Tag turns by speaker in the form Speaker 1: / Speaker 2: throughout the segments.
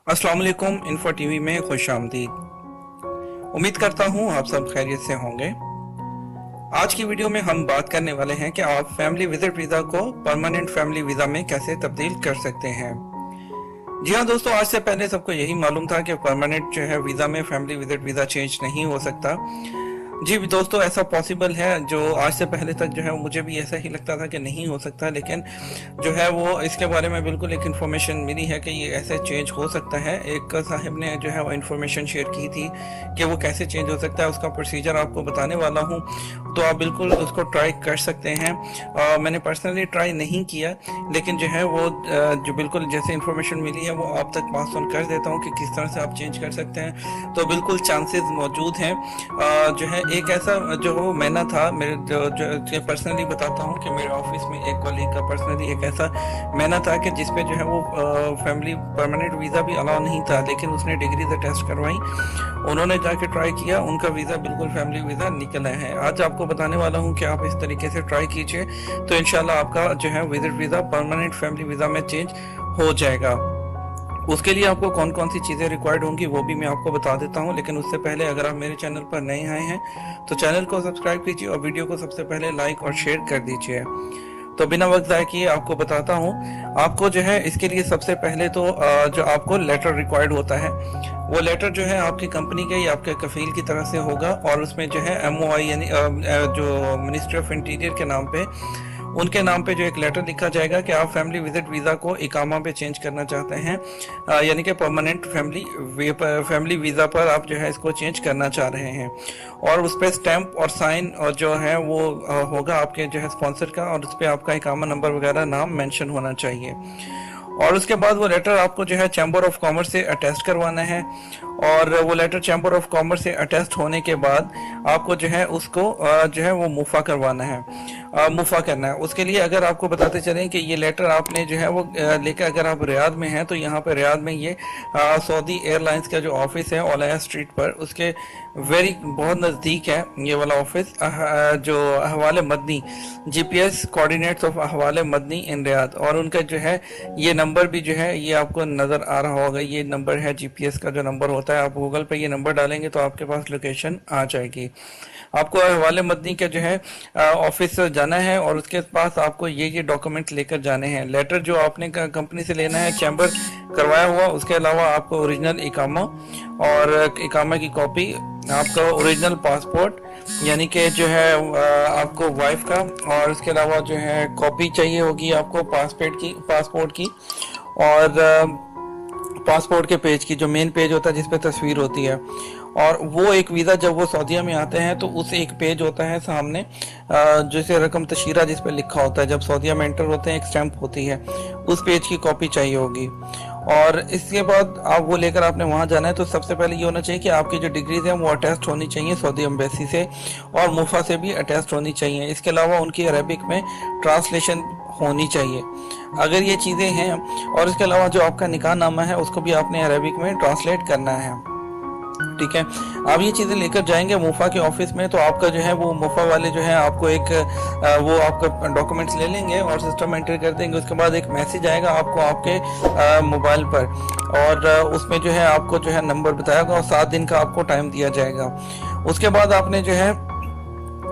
Speaker 1: अस्सलाम वालेकुम। Info TV में खुश आमदीद। उम्मीद करता हूँ आप सब खैरियत से होंगे। आज की वीडियो में हम बात करने वाले हैं कि आप फैमिली विजिट वीज़ा को परमानेंट फैमिली वीज़ा में कैसे तब्दील कर सकते हैं। जी हाँ दोस्तों, आज से पहले सबको यही मालूम था कि परमानेंट जो है वीज़ा में फैमिली विजिट वीज़ा चेंज नहीं हो सकता। जी दोस्तों, ऐसा पॉसिबल है। जो आज से पहले तक जो है मुझे भी ऐसा ही लगता था कि नहीं हो सकता, लेकिन जो है वो इसके बारे में बिल्कुल एक इन्फॉर्मेशन मिली है कि ये ऐसे चेंज हो सकता है। एक साहब ने जो है वो इन्फॉर्मेशन शेयर की थी कि वो कैसे चेंज हो सकता है, उसका प्रोसीजर आपको बताने वाला हूँ, तो आप बिल्कुल उसको ट्राई कर सकते हैं। मैंने पर्सनली ट्राई नहीं किया, लेकिन जो है वो जो बिल्कुल जैसे इन्फॉर्मेशन मिली है वो आप तक पास ऑन कर देता हूँ कि किस तरह से आप चेंज कर सकते हैं। तो बिल्कुल चांसेस मौजूद हैं। जो है एक ऐसा जो महीना था मेरे जो पर्सनली बताता हूँ कि मेरे ऑफिस में एक कॉलीग का पर्सनली एक ऐसा महीना था कि जिसपे जो है वो फैमिली परमानेंट वीज़ा भी अलाउ नहीं था, लेकिन उसने डिग्री से टेस्ट करवाई, उन्होंने जाके ट्राई किया, उनका वीज़ा बिल्कुल फैमिली वीज़ा निकला है। आज आपको बताने वाला हूँ कि आप इस तरीके से ट्राई कीजिए तो इंशाल्लाह आपका जो है visit visa permanent family visa में चेंज हो जाएगा। उसके लिए आपको कौन कौन सी चीज़ें रिक्वायर्ड होंगी वो भी मैं आपको बता देता हूं, लेकिन उससे पहले अगर आप मेरे चैनल पर नए आए हैं तो चैनल को सब्सक्राइब कीजिए और वीडियो को सबसे पहले लाइक और शेयर कर दीजिए। तो बिना वक्त ज़ाय किए आपको बताता हूं। आपको जो है इसके लिए सबसे पहले तो जो आपको लेटर रिक्वायर्ड होता है, वो लेटर जो है आपकी कंपनी के या आपके कफील की तरफ से होगा, और उसमें जो है MOI यानी जो मिनिस्ट्री ऑफ इंटीरियर के नाम पे, उनके नाम पे जो एक लेटर लिखा जाएगा कि आप फैमिली विजिट वीज़ा को इकामा पे चेंज करना चाहते हैं, यानी कि परमानेंट फैमिली वीज़ा पर आप जो है इसको चेंज करना चाह रहे हैं। और उस पर स्टैंप और साइन और जो है वो होगा आपके जो है स्पॉन्सर का, और उस पर आपका इकामा नंबर वगैरह नाम मेंशन होना चाहिए। और उसके बाद वो लेटर आपको जो है चैम्बर ऑफ कॉमर्स से अटेस्ट करवाना है, और वो लेटर चैम्बर ऑफ कॉमर्स से अटेस्ट होने के बाद आपको जो है उसको जो है वो मुफा करवाना है, मुफा करना है। उसके लिए अगर आपको बताते चलें कि ये लेटर आपने जो है वो लेकर, अगर आप रियाद में हैं तो यहाँ पे रियाद में ये सऊदी एयरलाइंस का जो ऑफिस है ओलाया स्ट्रीट पर, उसके बहुत नज़दीक है ये वाला ऑफिस, जो अहवाल मदनी GPS कोऑर्डिनेट्स ऑफ अहवाल मदनी इन रियाद, और उनका जो है ये नंबर भी जो है ये आपको नज़र आ रहा होगा। ये नंबर है GPS का जो नंबर होता है, आप गूगल पे ये नंबर डालेंगे तो आपके पास लोकेशन आ जाएगी। आपको अहवाल मदनी का जो है ऑफिस जाना है, और उसके पास आपको ये डॉक्यूमेंट लेकर जाने हैं। लेटर जो आपने कंपनी से लेना है चैम्बर करवाया हुआ, उसके अलावा आपको ओरिजिनल इकामा और इकामा की कॉपी, आपका ओरिजिनल पासपोर्ट यानी कि जो है आपको वाइफ का, और उसके अलावा जो है कॉपी चाहिए होगी आपको पासपोर्ट की और पासपोर्ट के पेज की, जो मेन पेज होता है जिस पे तस्वीर होती है। और वो एक वीज़ा जब वो सऊदीया में आते हैं तो उस एक पेज होता है सामने जैसे रकम तशीरा जिस पे लिखा होता है, जब सऊदीया में एंटर होते हैं एक स्टैंप होती है, उस पेज की कॉपी चाहिए होगी। और इसके बाद आप वो लेकर आपने वहाँ जाना है। तो सबसे पहले ये होना चाहिए कि आपकी जो डिग्रीज हैं वो अटैस्ट होनी चाहिए सऊदी एम्बेसी से, और मुफा से भी अटैस्ट होनी चाहिए। इसके अलावा उनकी अरबिक में ट्रांसलेशन होनी चाहिए अगर ये चीज़ें हैं। और इसके अलावा जो आपका निकाह नामा है उसको भी आपने अरबिक में ट्रांसलेट करना है, ठीक है। आप ये चीज़ें लेकर जाएंगे मुफा के ऑफिस में, तो आपका जो है वो मुफा वाले जो है आपको एक वो आपका डॉक्यूमेंट्स ले लेंगे और सिस्टम में एंटर कर देंगे। उसके बाद एक मैसेज आएगा आपको आपके मोबाइल पर, और उसमें जो है आपको जो है नंबर बताया होगा और 7 दिन का आपको टाइम दिया जाएगा। उसके बाद आपने जो है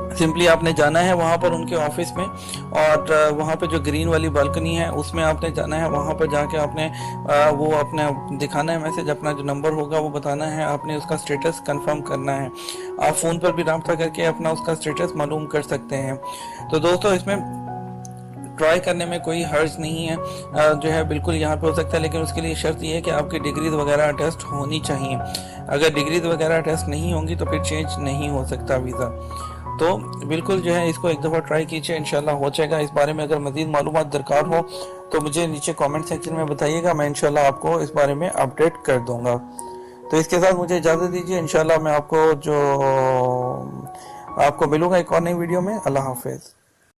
Speaker 1: सिंपली आपने जाना है वहाँ पर उनके ऑफिस में, और वहाँ पे जो ग्रीन वाली बालकनी है उसमें आपने जाना है। वहाँ पर जाके आपने वो अपना दिखाना है मैसेज, अपना जो नंबर होगा वो बताना है, आपने उसका स्टेटस कंफर्म करना है। आप फ़ोन पर भी रब्ता करके अपना उसका स्टेटस मालूम कर सकते हैं। तो दोस्तों, इसमें ट्राई करने में कोई हर्ज नहीं है, जो है बिल्कुल यहाँ पे हो सकता है, लेकिन उसके लिए शर्त ये है कि आपकी डिग्रीज वगैरह टेस्ट होनी चाहिए। अगर डिग्रीज वगैरह टेस्ट नहीं होंगी तो फिर चेंज नहीं हो सकता वीज़ा। तो बिल्कुल जो है इसको एक दफ़ा ट्राई कीजिए, इंशाल्लाह हो जाएगा। इस बारे में अगर मज़ीद मालूमात दरकार हो तो मुझे नीचे कमेंट सेक्शन में बताइएगा, मैं इंशाल्लाह आपको इस बारे में अपडेट कर दूंगा। तो इसके साथ मुझे इजाज़त दीजिए, इंशाल्लाह मैं आपको मिलूंगा एक और नई वीडियो में। अल्लाह हाफिज़।